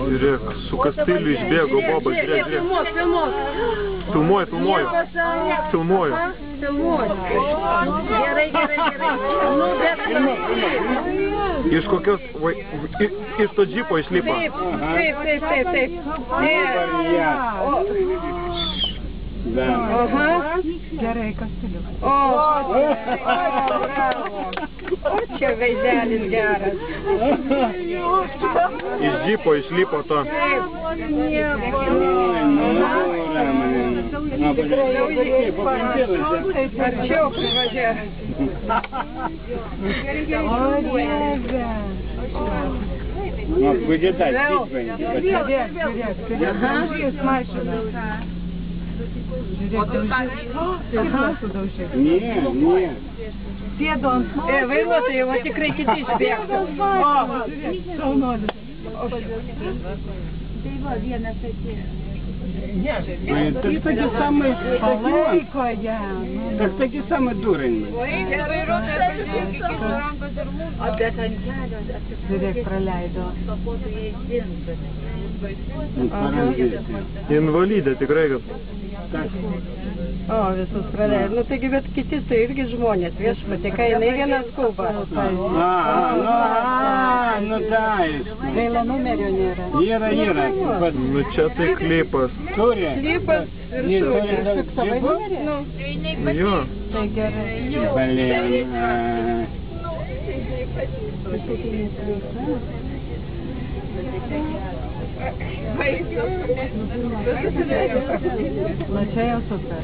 Žiūrėk, su kastiliu išbėgo Bobas, žiūrėk. Filmuoju. Gerai. Iš kokios, iš to džipo išlipo. Taip. Gerai, kastiliu. O, čia veidelis geras. Iš džipo išlipo to. Arčiau privažiuoja. Выгадать, Vairuotojai, va tikrai kiti išbėgtų. Tai va, vienas atėjo. Это таки самый так таки самый дурень. Žiūrėk, praleido. Invalidė tikrai, kad. O, visus praleido. Nu, taigi, bet kiti tai irgi žmonės, viešpatė, kai jinai viena skuba. Ну да. Gaila numerio nėra. Yra. Nu čia tai klipas. Klipas viršūnė. Jo. Tai gerai. Блин. Na čia jau super.